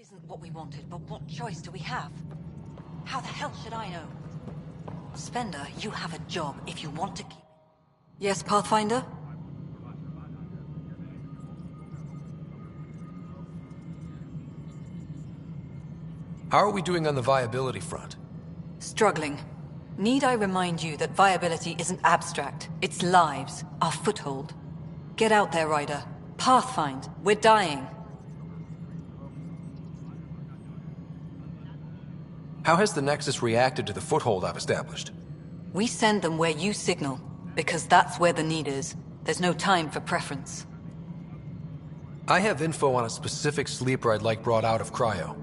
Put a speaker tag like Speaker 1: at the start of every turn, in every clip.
Speaker 1: Isn't what we wanted, but what choice do we have? How the hell should I know? Spender, you have a job if you want to keep... Yes, Pathfinder?
Speaker 2: How are we doing on the viability front?
Speaker 1: Struggling. Need I remind you that viability isn't abstract, it's lives, our foothold. Get out there, Ryder. Pathfind, we're dying.
Speaker 2: How has the Nexus reacted to the foothold I've established?
Speaker 1: We send them where you signal, because that's where the need is. There's no time for preference.
Speaker 2: I have info on a specific sleeper I'd like brought out of cryo.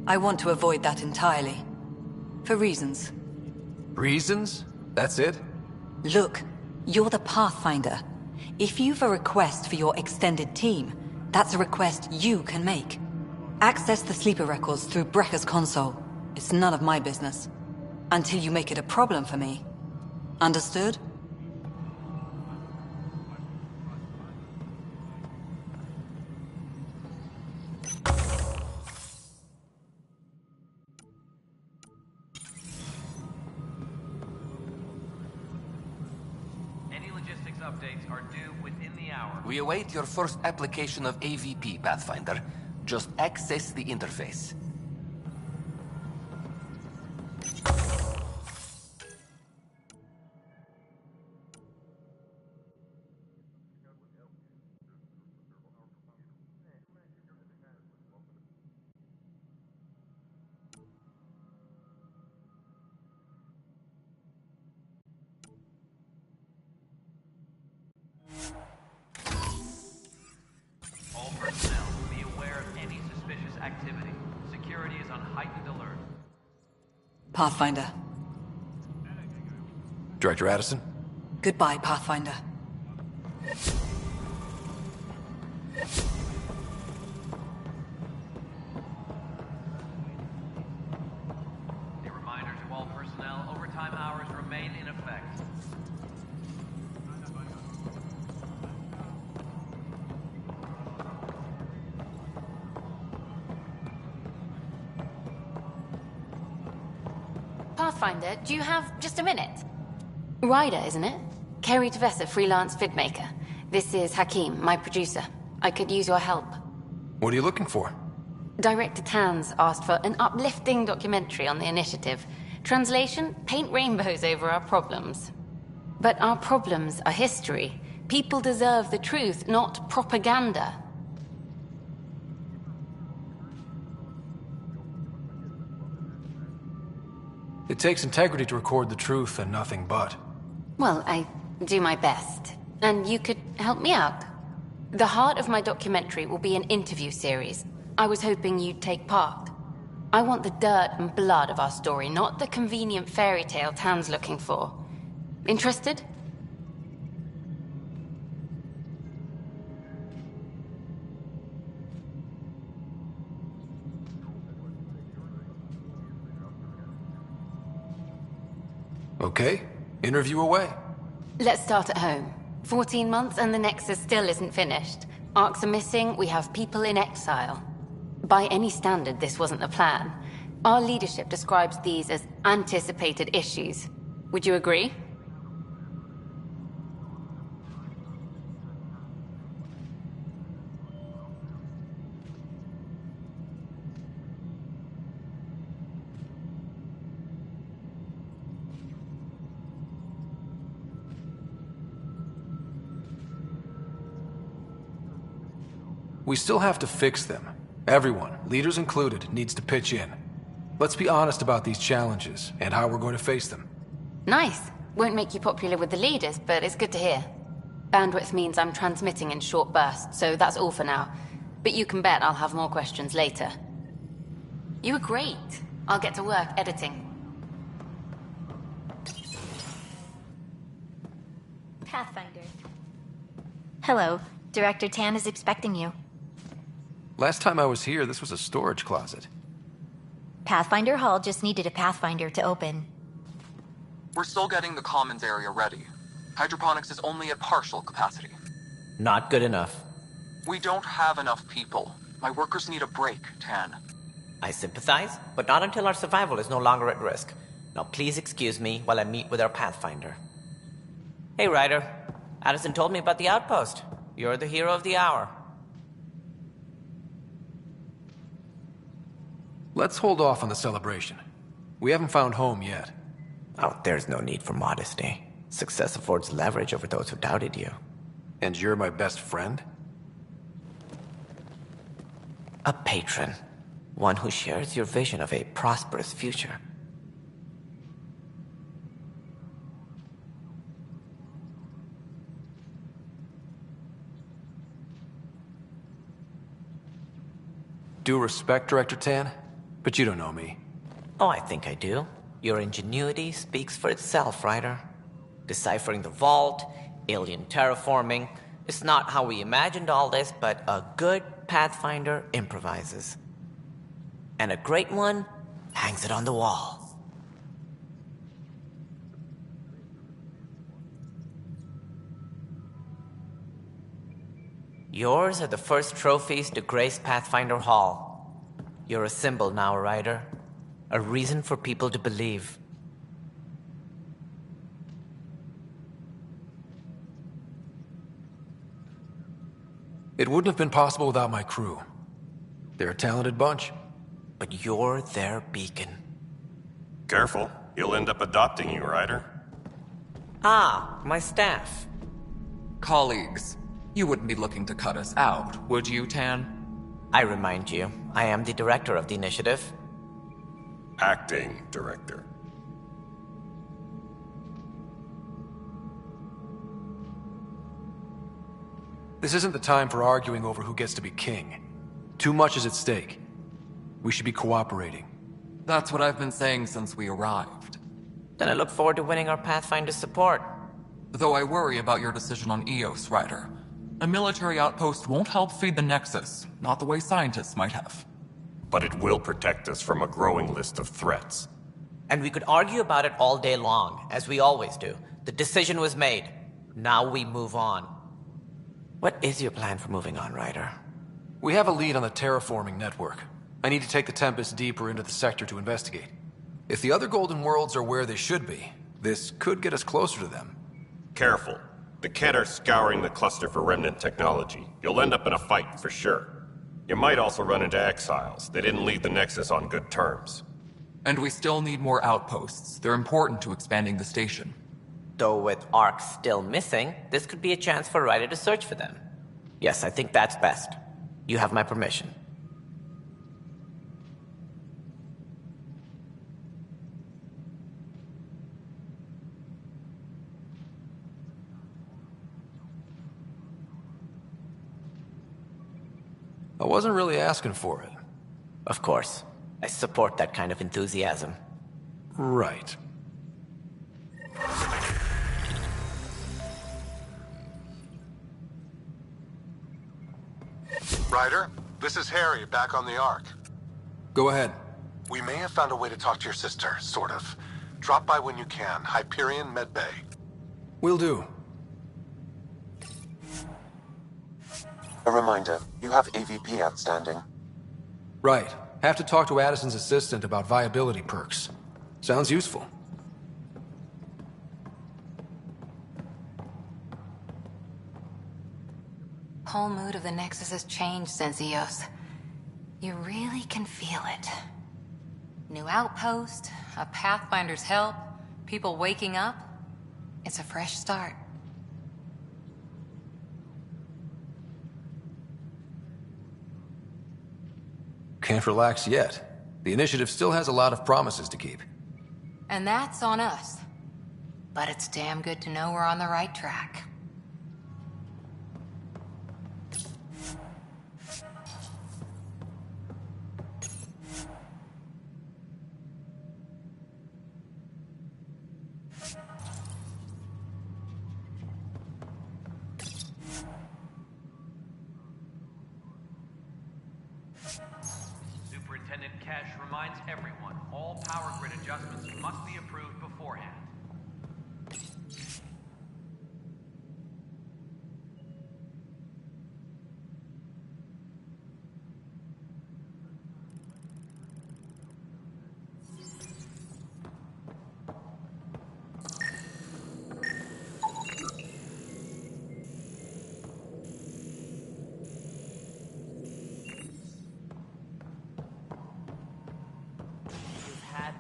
Speaker 1: I want to avoid that entirely. For reasons.
Speaker 2: Reasons? That's it?
Speaker 1: Look, you're the Pathfinder. If you've a request for your extended team, that's a request you can make. Access the sleeper records through Brekker's console. It's none of my business. Until you make it a problem for me. Understood?
Speaker 3: Any logistics updates are due within the hour.
Speaker 4: We await your first application of AVP, Pathfinder. Just access the interface.
Speaker 3: All personnel, be aware of any suspicious activity. Security is on heightened alert.
Speaker 1: Pathfinder.
Speaker 2: Director Addison?
Speaker 1: Goodbye, Pathfinder.
Speaker 3: A reminder to all personnel, overtime hours remain in effect.
Speaker 5: Pathfinder, do you have just a minute? Ryder, isn't it? Kerry Tavessa, freelance vidmaker. This is Hakim, my producer. I could use your help.
Speaker 2: What are you looking for?
Speaker 5: Director Tans asked for an uplifting documentary on the initiative. Translation, paint rainbows over our problems. But our problems are history. People deserve the truth, not propaganda.
Speaker 2: It takes integrity to record the truth and nothing but.
Speaker 5: Well, I do my best. And you could help me out. The heart of my documentary will be an interview series. I was hoping you'd take part. I want the dirt and blood of our story, not the convenient fairy tale Tan's looking for. Interested?
Speaker 2: Okay, interview away.
Speaker 5: Let's start at home. 14 months and the Nexus still isn't finished. Arcs are missing, we have people in exile. By any standard, this wasn't the plan. Our leadership describes these as anticipated issues. Would you agree?
Speaker 2: We still have to fix them. Everyone, leaders included, needs to pitch in. Let's be honest about these challenges and how we're going to face them.
Speaker 5: Nice. Won't make you popular with the leaders, but it's good to hear. Bandwidth means I'm transmitting in short bursts, so that's all for now. But you can bet I'll have more questions later. You were great. I'll get to work editing.
Speaker 6: Pathfinder. Hello. Director Tan is expecting you.
Speaker 2: Last time I was here, this was a storage closet.
Speaker 6: Pathfinder Hall just needed a Pathfinder to open.
Speaker 7: We're still getting the commons area ready. Hydroponics is only at partial capacity.
Speaker 8: Not good enough.
Speaker 7: We don't have enough people. My workers need a break, Tan.
Speaker 8: I sympathize, but not until our survival is no longer at risk. Now please excuse me while I meet with our Pathfinder. Hey, Ryder. Addison told me about the outpost. You're the hero of the hour.
Speaker 2: Let's hold off on the celebration. We haven't found home yet.
Speaker 8: Oh, there's no need for modesty. Success affords leverage over those who doubted you.
Speaker 2: And you're my best friend?
Speaker 8: A patron. One who shares your vision of a prosperous future.
Speaker 2: Due respect, Director Tan, but you don't know me.
Speaker 8: Oh, I think I do. Your ingenuity speaks for itself, Ryder. Deciphering the vault, alien terraforming. It's not how we imagined all this, but a good Pathfinder improvises. And a great one hangs it on the wall. Yours are the first trophies to grace Pathfinder Hall. You're a symbol now, Ryder. A reason for people to believe.
Speaker 2: It wouldn't have been possible without my crew. They're a talented bunch.
Speaker 8: But you're their beacon.
Speaker 9: Careful. He'll end up adopting you, Ryder.
Speaker 8: Ah, my staff.
Speaker 7: Colleagues, you wouldn't be looking to cut us out, would you, Tan?
Speaker 8: I remind you, I am the director of the initiative.
Speaker 9: Acting director.
Speaker 2: This isn't the time for arguing over who gets to be king. Too much is at stake. We should be cooperating.
Speaker 7: That's what I've been saying since we arrived.
Speaker 8: Then I look forward to winning our Pathfinder support.
Speaker 7: Though I worry about your decision on Eos, Ryder. A military outpost won't help feed the Nexus, not the way scientists might have.
Speaker 9: But it will protect us from a growing list of threats.
Speaker 8: And we could argue about it all day long, as we always do. The decision was made. Now we move on. What is your plan for moving on, Ryder?
Speaker 2: We have a lead on the terraforming network. I need to take the Tempest deeper into the sector to investigate. If the other Golden Worlds are where they should be, this could get us closer to them.
Speaker 9: Careful. The Kett are scouring the cluster for remnant technology. You'll end up in a fight for sure. You might also run into exiles. They didn't leave the Nexus on good terms.
Speaker 7: And we still need more outposts. They're important to expanding the station.
Speaker 8: Though with Ark still missing, this could be a chance for Ryder to search for them. Yes, I think that's best. You have my permission.
Speaker 2: I wasn't really asking for it.
Speaker 8: Of course. I support that kind of enthusiasm.
Speaker 2: Right.
Speaker 10: Ryder, this is Harry, back on the Ark.
Speaker 2: Go ahead.
Speaker 10: We may have found a way to talk to your sister, sort of. Drop by when you can. Hyperion Medbay.
Speaker 2: Will do.
Speaker 11: A reminder, you have AVP outstanding.
Speaker 2: Right. Have to talk to Addison's assistant about viability perks. Sounds useful.
Speaker 5: Whole mood of the Nexus has changed since Eos. You really can feel it. New outpost, a Pathfinder's help, people waking up. It's a fresh start.
Speaker 2: Can't relax yet. The initiative still has a lot of promises to keep.
Speaker 5: And that's on us. But it's damn good to know we're on the right track.
Speaker 3: Superintendent Cash reminds everyone all power grid adjustments must be approved beforehand.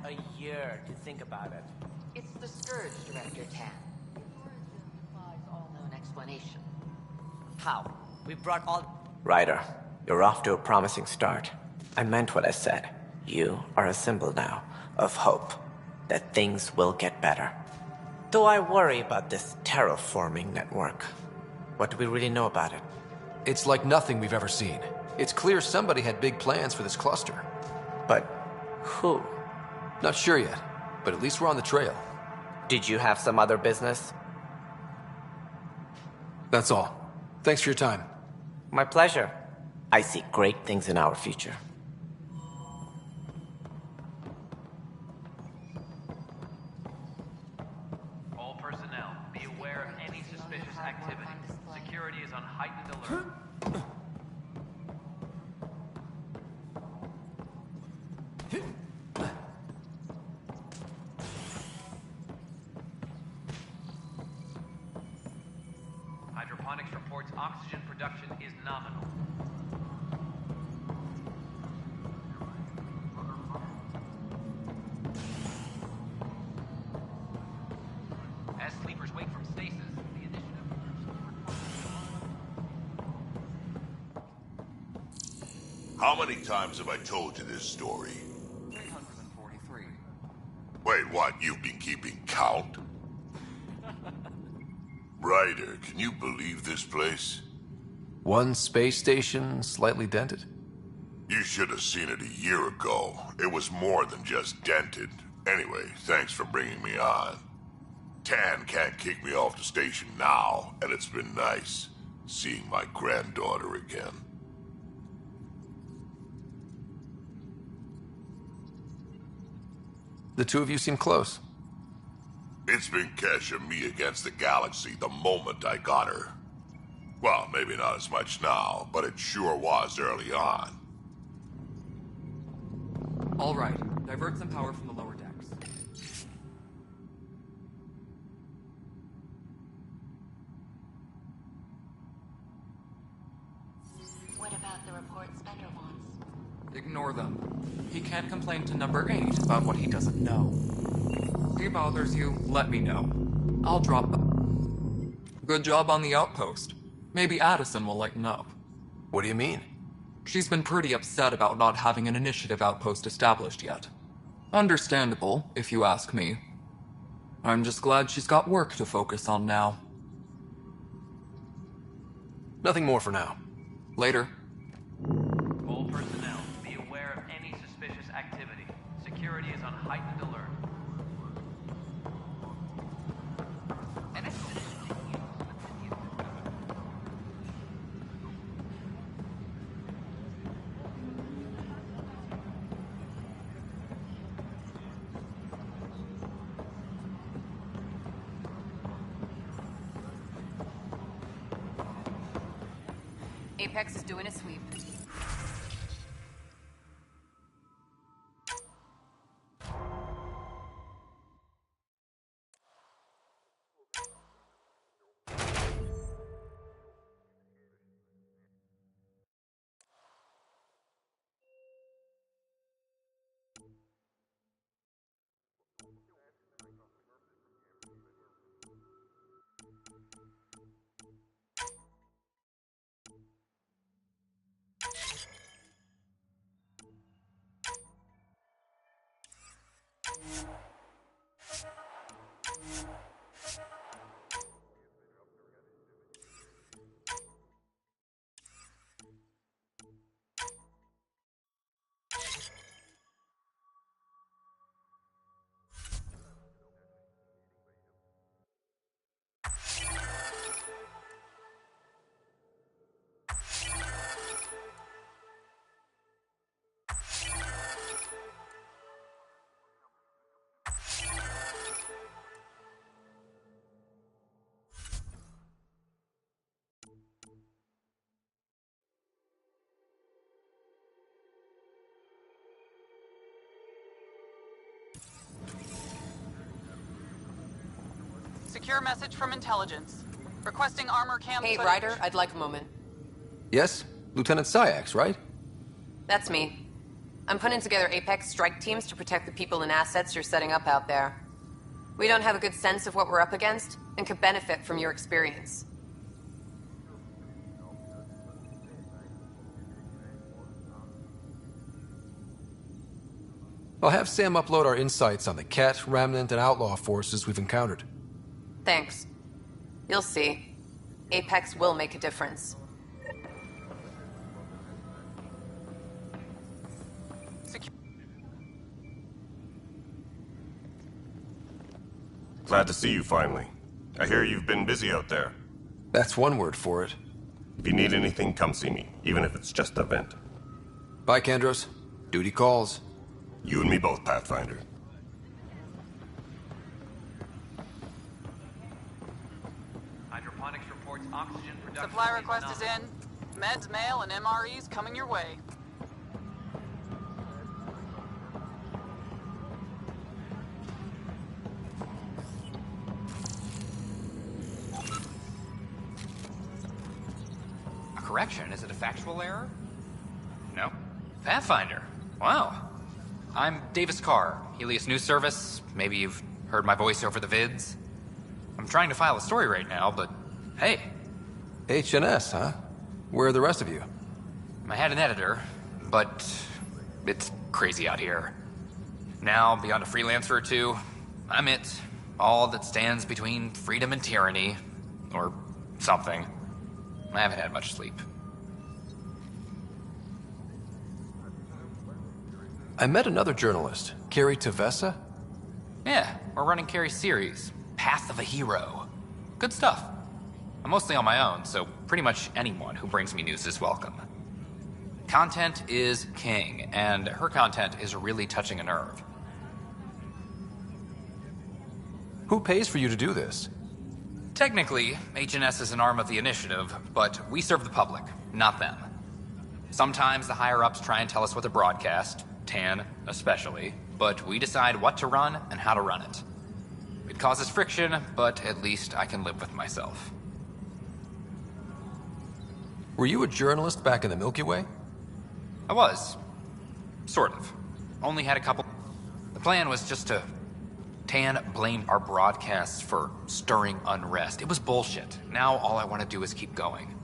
Speaker 8: a year to think about it.
Speaker 12: It's the Scourge, Director Tan. Its origin defies all known explanation.
Speaker 8: How? We brought all... Ryder, you're off to a promising start. I meant what I said. You are a symbol now of hope that things will get better. Though I worry about this terraforming network. What do we really know about it?
Speaker 2: It's like nothing we've ever seen. It's clear somebody had big plans for this cluster.
Speaker 8: But who?
Speaker 2: Not sure yet, but at least we're on the trail.
Speaker 8: Did you have some other business?
Speaker 2: That's all. Thanks for your time.
Speaker 8: My pleasure. I see great things in our future.
Speaker 3: All personnel, be aware of any suspicious activity. Security is on heightened alert. Hydroponics reports oxygen production is nominal. As sleepers wake from stasis, the initiative...
Speaker 13: How many times have I told you this story?
Speaker 7: 343.
Speaker 13: Wait, what? You've been keeping count? Ryder, can you believe this place?
Speaker 2: One space station, slightly dented?
Speaker 13: You should have seen it a year ago. It was more than just dented. Anyway, thanks for bringing me on. Tan can't kick me off the station now, and it's been nice seeing my granddaughter again.
Speaker 2: The two of you seem close.
Speaker 13: It's been Kesh and me against the galaxy the moment I got her. Well, maybe not as much now, but it sure was early on.
Speaker 7: All right, divert some power from the lower decks.
Speaker 12: What about the reports Spender wants?
Speaker 7: Ignore them. He can't complain to number 8 about what he doesn't know. If he bothers you, let me know. I'll drop them. Good job on the outpost. Maybe Addison will lighten up.
Speaker 2: What do you mean?
Speaker 7: She's been pretty upset about not having an initiative outpost established yet. Understandable, if you ask me. I'm just glad she's got work to focus on now.
Speaker 2: Nothing more for now.
Speaker 7: Later.
Speaker 3: All personnel, be aware of any suspicious activity. Security is on heightened alert.
Speaker 12: Apex is doing a sweep.
Speaker 14: Secure message from intelligence. Requesting armor cam
Speaker 12: Hey,
Speaker 14: footage.
Speaker 12: Ryder, I'd like a moment.
Speaker 2: Yes? Lieutenant Syax, right?
Speaker 12: That's me.
Speaker 15: I'm putting together Apex strike teams to protect the people and assets you're setting up out there. We don't have a good sense of what we're up against, and could benefit from your experience.
Speaker 2: I'll have Sam upload our insights on the Ket, Remnant, and Outlaw forces we've encountered.
Speaker 15: Thanks. You'll see. Apex will make a difference.
Speaker 9: Glad to see you finally. I hear you've been busy out there.
Speaker 2: That's one word for it.
Speaker 9: If you need anything, come see me, even if it's just a vent.
Speaker 2: Bye, Kandros. Duty calls.
Speaker 9: You and me both, Pathfinder.
Speaker 3: Hydroponics reports oxygen production.
Speaker 14: Supply request is in. Meds, mail, and MREs coming your way.
Speaker 16: A correction? Is it a factual error? No. Pathfinder. Wow. I'm Davis Carr, Helios News Service. Maybe you've heard my voice over the vids. I'm trying to file a story right now, but hey.
Speaker 2: HNS, huh? Where are the rest of you?
Speaker 16: I had an editor, but it's crazy out here. Now, beyond a freelancer or two, I'm it. All that stands between freedom and tyranny. Or something. I haven't had much sleep.
Speaker 2: I met another journalist, Carrie Tavessa.
Speaker 16: Yeah, we're running Carrie's series, Path of a Hero. Good stuff. I'm mostly on my own, so pretty much anyone who brings me news is welcome. Content is king, and her content is really touching a nerve.
Speaker 2: Who pays for you to do this?
Speaker 16: Technically, HNS is an arm of the initiative, but we serve the public, not them. Sometimes the higher-ups try and tell us what to broadcast, Tan especially, but we decide what to run and how to run it. It causes friction, but at least I can live with myself.
Speaker 2: Were you a journalist back in the Milky Way?
Speaker 16: I was. Sort of. Only had a couple... The plan was just to... Tan blamed our broadcasts for stirring unrest. It was bullshit. Now all I want to do is keep going.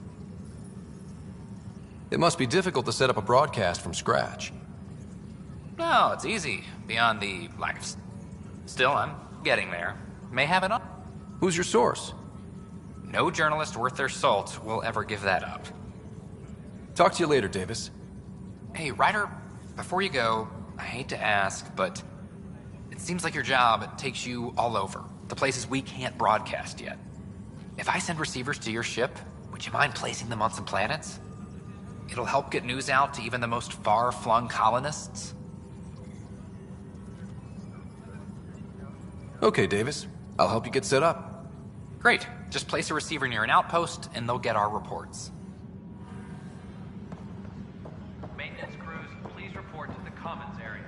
Speaker 2: It must be difficult to set up a broadcast from scratch.
Speaker 16: No, it's easy. Beyond the lack of... Still, I'm getting there. May have it on.
Speaker 2: Who's your source?
Speaker 16: No journalist worth their salt will ever give that up.
Speaker 2: Talk to you later, Davis.
Speaker 16: Hey, Ryder, before you go, I hate to ask, but it seems like your job takes you all over. The places we can't broadcast yet. If I send receivers to your ship, would you mind placing them on some planets? It'll help get news out to even the most far-flung colonists.
Speaker 2: Okay, Davis. I'll help you get set up.
Speaker 16: Great. Just place a receiver near an outpost, and they'll get our reports.
Speaker 3: Maintenance crews, please report to the commons area.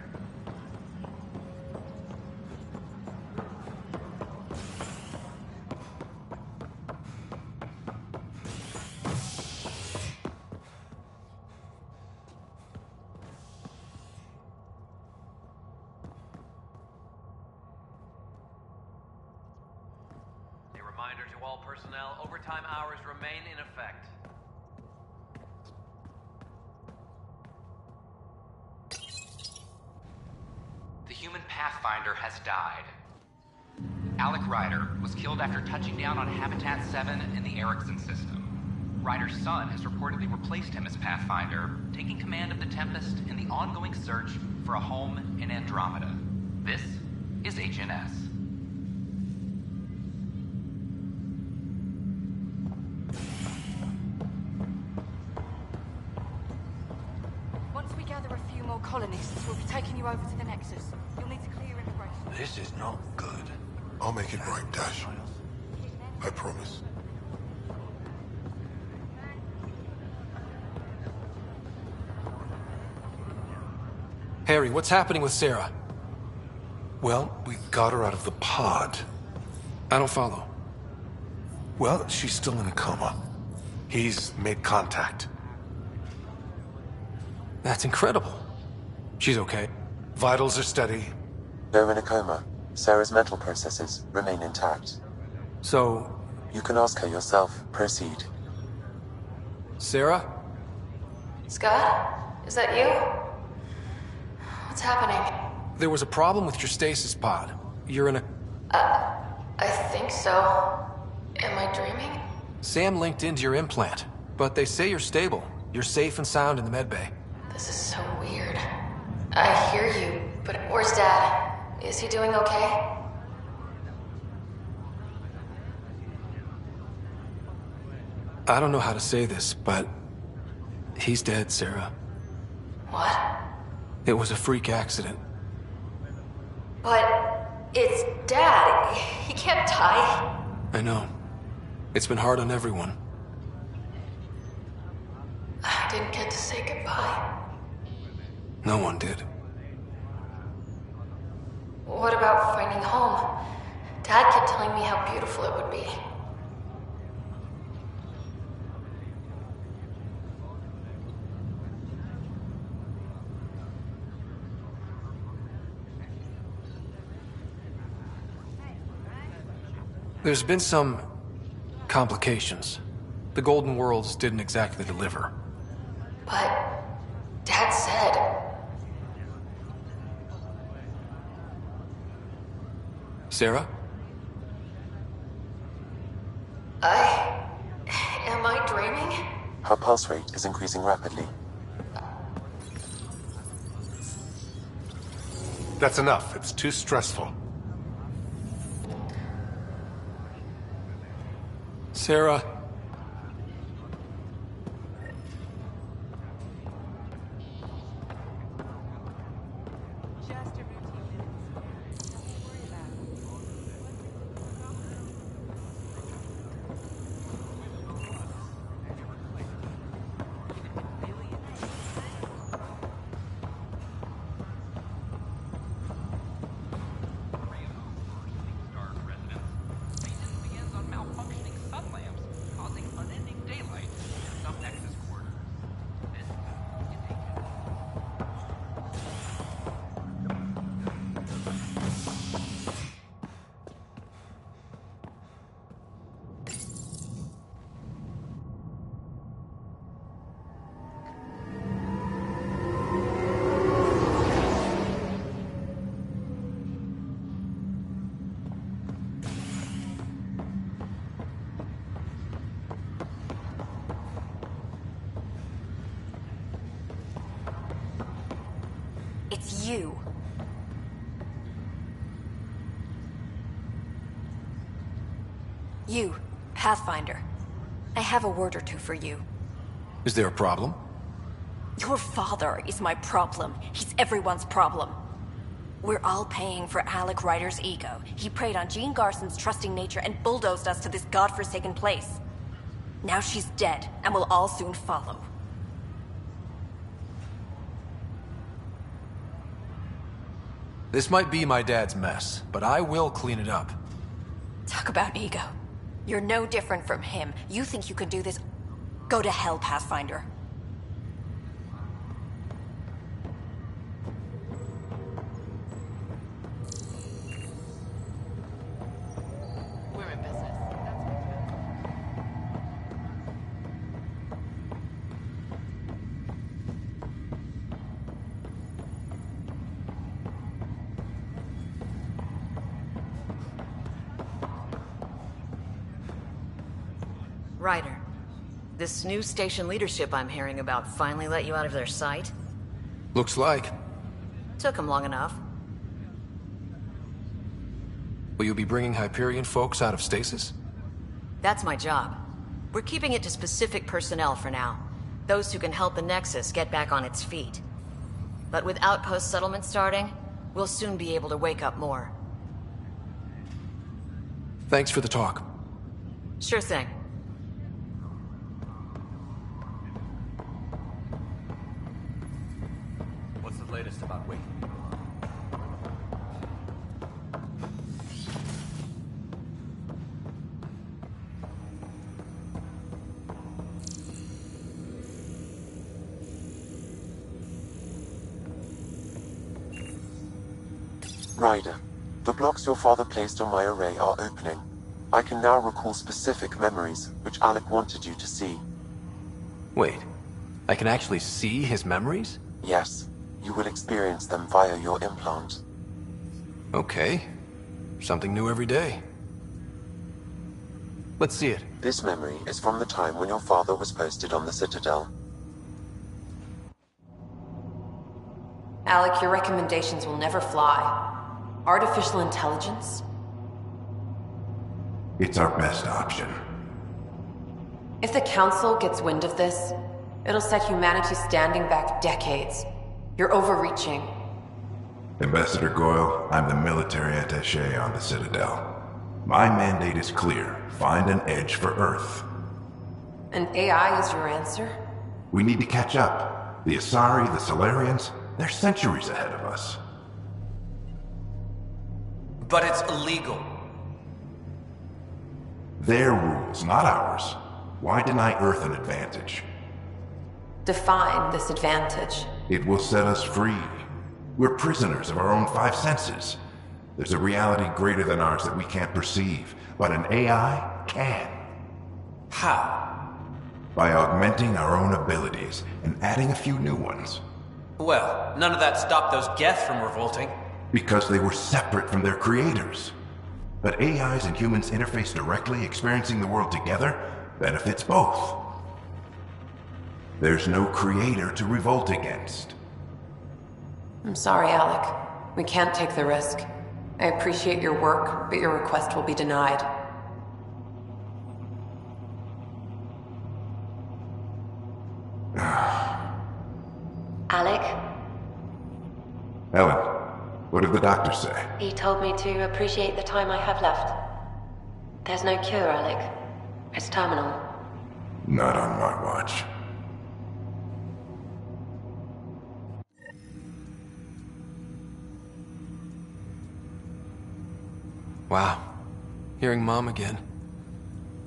Speaker 3: Reminder to all personnel, overtime hours remain in effect.
Speaker 16: The human Pathfinder has died. Alec Ryder was killed after touching down on Habitat 7 in the Erickson system. Ryder's son has reportedly replaced him as Pathfinder, taking command of the Tempest in the ongoing search for a home in Andromeda. This is HNS.
Speaker 17: Colonists will be taking you over to the Nexus. You'll need to clear immigration.
Speaker 10: This is not good. I'll make it right, Dash. I promise.
Speaker 2: Harry, what's happening with Sarah?
Speaker 10: Well, we got her out of the pod.
Speaker 2: I don't follow.
Speaker 10: Well, she's still in a coma. He's made contact.
Speaker 2: That's incredible. She's okay.
Speaker 10: Vitals are steady.
Speaker 11: They're in a coma. Sarah's mental processes remain intact.
Speaker 2: So...
Speaker 11: You can ask her yourself. Proceed.
Speaker 2: Sarah?
Speaker 18: Scott? Is that you? What's happening?
Speaker 2: There was a problem with your stasis pod. You're in a...
Speaker 18: I think so. Am I dreaming?
Speaker 2: Sam linked into your implant, but they say you're stable. You're safe and sound in the medbay.
Speaker 18: This is so weird. I hear you, but where's Dad? Is he doing okay?
Speaker 2: I don't know how to say this, but... he's dead, Sarah.
Speaker 18: What?
Speaker 2: It was a freak accident.
Speaker 18: But... it's Dad. He can't die.
Speaker 2: I know. It's been hard on everyone.
Speaker 18: I didn't get to say goodbye.
Speaker 2: No one did.
Speaker 18: What about finding home? Dad kept telling me how beautiful it would be.
Speaker 2: There's been some complications. The Golden Worlds didn't exactly deliver.
Speaker 18: But Dad said...
Speaker 2: Sarah?
Speaker 18: Am I dreaming?
Speaker 11: Her pulse rate is increasing rapidly.
Speaker 10: That's enough. It's too stressful.
Speaker 2: Sarah?
Speaker 1: It's you. You, Pathfinder. I have a word or two for you.
Speaker 2: Is there a problem?
Speaker 1: Your father is my problem. He's everyone's problem. We're all paying for Alec Ryder's ego. He preyed on Jean Garson's trusting nature and bulldozed us to this godforsaken place. Now she's dead, and we'll all soon follow.
Speaker 2: This might be my dad's mess, but I will clean it up.
Speaker 1: Talk about ego. You're no different from him. You think you can do this? Go to hell, Pathfinder.
Speaker 18: We're in business.
Speaker 19: Ryder, this new station leadership I'm hearing about finally let you out of their sight?
Speaker 2: Looks like.
Speaker 19: Took them long enough.
Speaker 2: Will you be bringing Hyperion folks out of stasis?
Speaker 19: That's my job. We're keeping it to specific personnel for now. Those who can help the Nexus get back on its feet. But with outpost settlement starting, we'll soon be able to wake up more.
Speaker 2: Thanks for the talk.
Speaker 19: Sure thing.
Speaker 3: What's the latest about waking?
Speaker 11: Ryder, the blocks your father placed on my array are opening. I can now recall specific memories, which Alec wanted you to see.
Speaker 2: Wait, I can actually see his memories?
Speaker 11: Yes, you will experience them via your implant.
Speaker 2: Okay. Something new every day. Let's see it.
Speaker 11: This memory is from the time when your father was posted on the Citadel.
Speaker 15: Alec, your recommendations will never fly. Artificial intelligence?
Speaker 20: It's our best option.
Speaker 15: If the Council gets wind of this, it'll set humanity standing back decades. You're overreaching.
Speaker 20: Ambassador Goyle, I'm the military attaché on the Citadel. My mandate is clear. Find an edge for Earth.
Speaker 15: And AI is your answer?
Speaker 20: We need to catch up. The Asari, the Solarians, they're centuries ahead of us.
Speaker 4: But it's illegal.
Speaker 20: Their rules, not ours. Why deny Earth an advantage?
Speaker 15: Define this advantage.
Speaker 20: It will set us free. We're prisoners of our own five senses. There's a reality greater than ours that we can't perceive, but an AI can.
Speaker 4: How?
Speaker 20: By augmenting our own abilities and adding a few new ones.
Speaker 4: Well, none of that stopped those Geth from revolting.
Speaker 20: Because they were separate from their creators. But AIs and humans interface directly, experiencing the world together, benefits both. There's no creator to revolt against.
Speaker 15: I'm sorry, Alec. We can't take the risk. I appreciate your work, but your request will be denied.
Speaker 18: Alec?
Speaker 20: Ellen, what did the doctor say?
Speaker 18: He told me to appreciate the time I have left. There's no cure, Alec. It's terminal.
Speaker 20: Not on my watch.
Speaker 2: Wow. Hearing Mom again.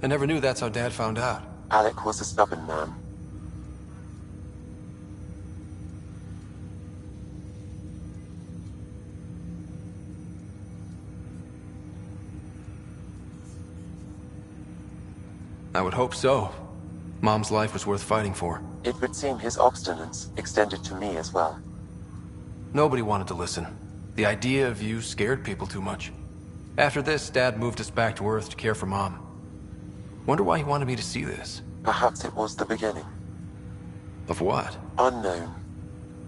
Speaker 2: I never knew that's how Dad found out.
Speaker 11: Alec was a stubborn man.
Speaker 2: I would hope so. Mom's life was worth fighting for.
Speaker 11: It would seem his obstinance extended to me as well.
Speaker 2: Nobody wanted to listen. The idea of you scared people too much. After this, Dad moved us back to Earth to care for Mom. Wonder why he wanted me to see this.
Speaker 11: Perhaps it was the beginning.
Speaker 2: Of what?
Speaker 11: Unknown.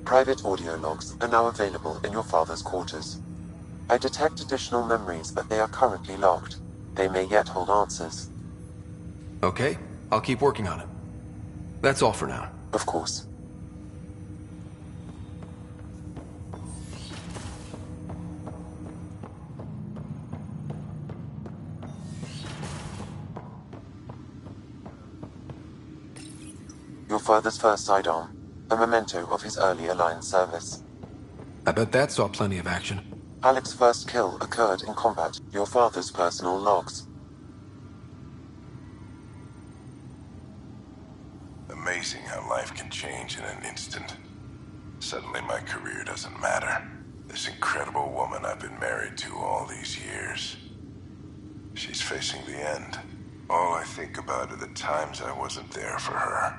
Speaker 11: Private audio logs are now available in your father's quarters. I detect additional memories, but they are currently locked. They may yet hold answers.
Speaker 2: Okay, I'll keep working on it. That's all for now.
Speaker 11: Of course. Your father's first sidearm, a memento of his early Alliance service.
Speaker 2: I bet that saw plenty of action.
Speaker 11: Alec's first kill occurred in combat, your father's personal logs.
Speaker 13: Amazing how life can change in an instant. Suddenly my career doesn't matter. This incredible woman I've been married to all these years. She's facing the end. All I think about are the times I wasn't there for her.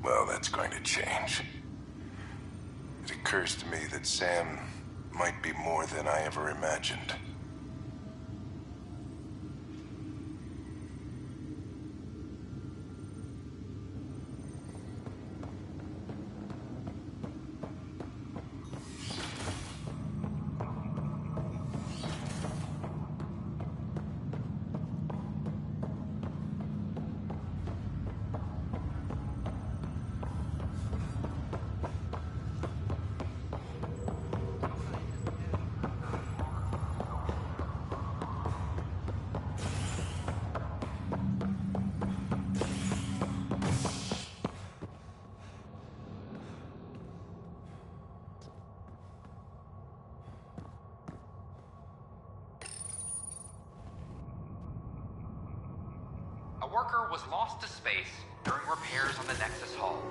Speaker 13: Well, that's going to change. It occurs to me that Sam might be more than I ever imagined.
Speaker 16: A worker was lost to space during repairs on the Nexus hull.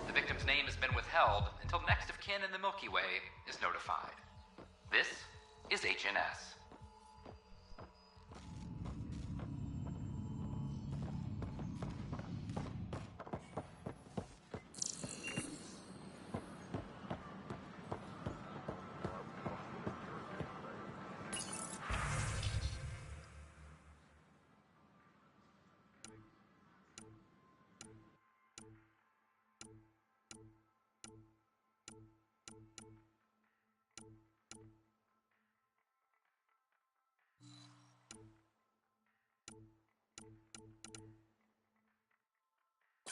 Speaker 16: The victim's name has been withheld until next of kin in the Milky Way is notified. This is HNS.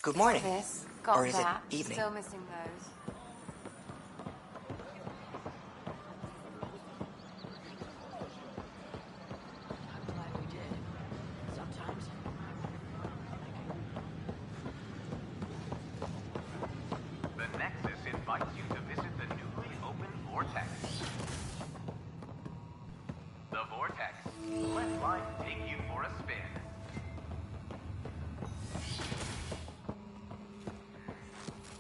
Speaker 21: Good morning.
Speaker 5: This, got
Speaker 21: Or is it
Speaker 5: that.
Speaker 21: evening?
Speaker 5: Still missing those.
Speaker 12: I'm glad we did. Sometimes.
Speaker 3: The Nexus invites you to visit the newly opened Vortex. The Vortex. Let life take you for a spin.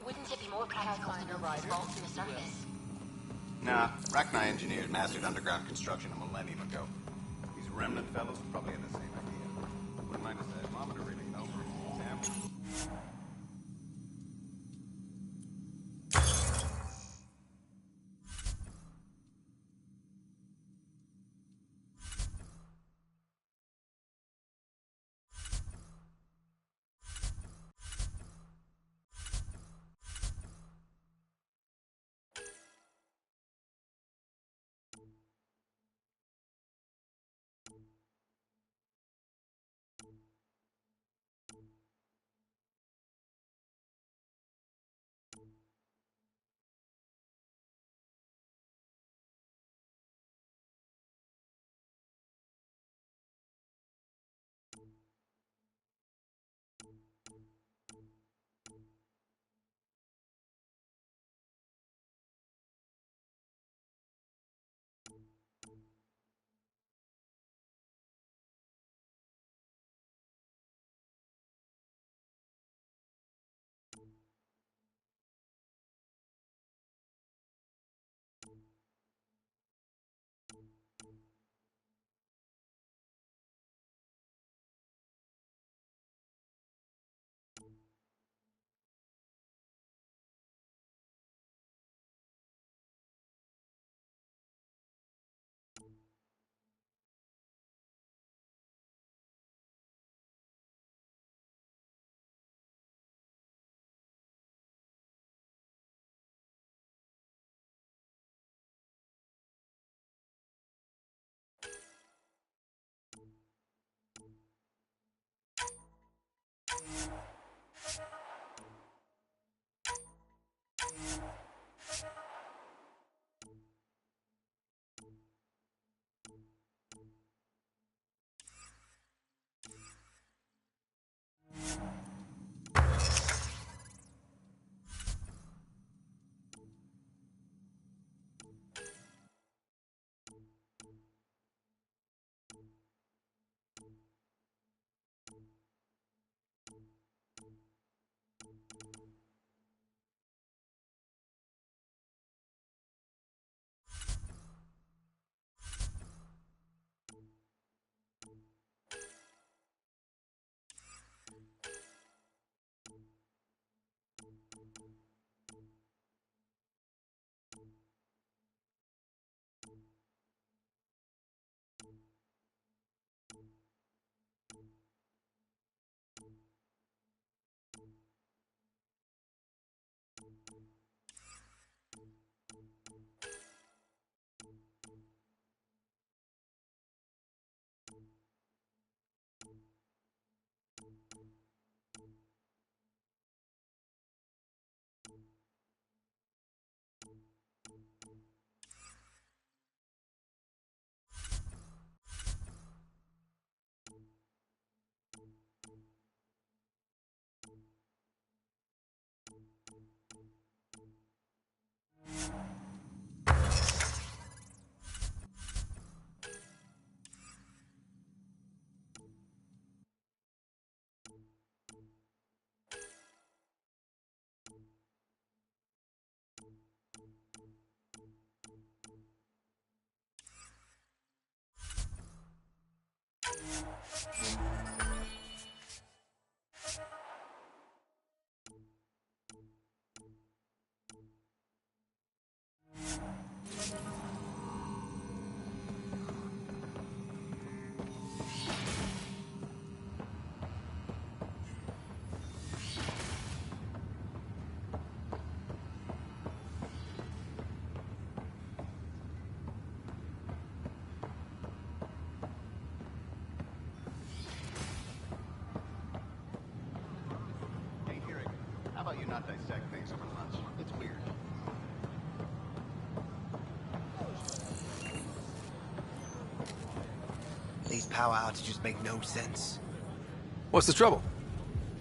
Speaker 6: Wouldn't it be more practical to build these vaults in the surface?
Speaker 22: Nah, Rachni engineered mastered underground construction a millennium ago. These remnant fellows probably had the same idea. Wouldn't mind a seismometer reading, though, for example. not dissect things over lunch. It's weird.
Speaker 8: These power outages make no sense.
Speaker 2: What's the trouble?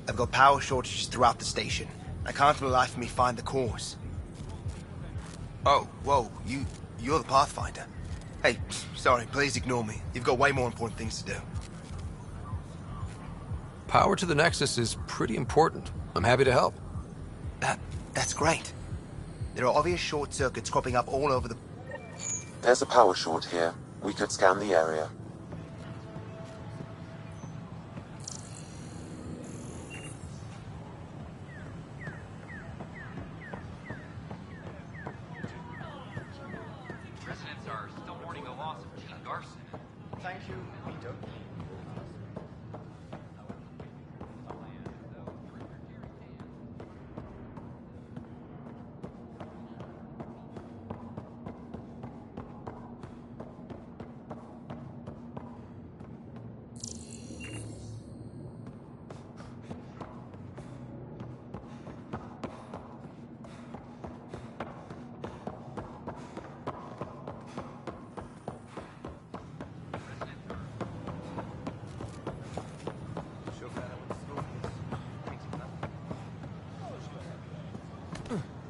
Speaker 8: I've got power shortages throughout the station. I can't for the life of me find the cause. Oh, whoa, you're the Pathfinder. Hey, sorry, please ignore me. You've got way more important things to do.
Speaker 2: Power to the Nexus is pretty important. I'm happy to help.
Speaker 8: That's great. There are obvious short circuits cropping up all over the...
Speaker 11: There's a power short here. We could scan the area.
Speaker 16: Residents are still mourning the loss of Gene Garson.
Speaker 22: Thank you, Vito.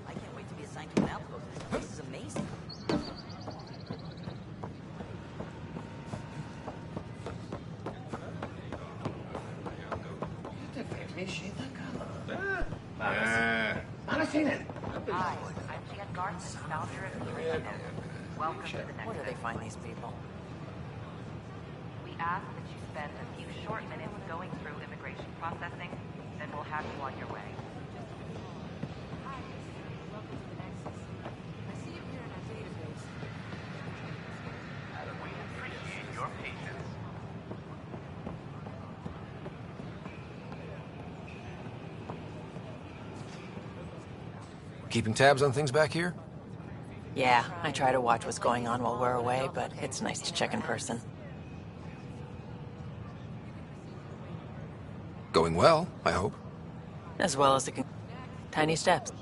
Speaker 21: I can't wait to be assigned to an outpost. This place is amazing.
Speaker 12: Hi, I'm Jan Garson, founder of Elithradril. Welcome to the next.
Speaker 21: Where do they find these people?
Speaker 12: We ask that you spend a few short minutes going through immigration processing, then we'll have you on your way.
Speaker 3: We appreciate your patience.
Speaker 2: Keeping tabs on things back here?
Speaker 21: Yeah, I try to watch what's going on while we're away, but it's nice to check in person.
Speaker 2: Going well, I hope.
Speaker 21: As well as it can. Tiny steps.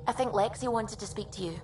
Speaker 6: I think Lexi wanted to speak to you.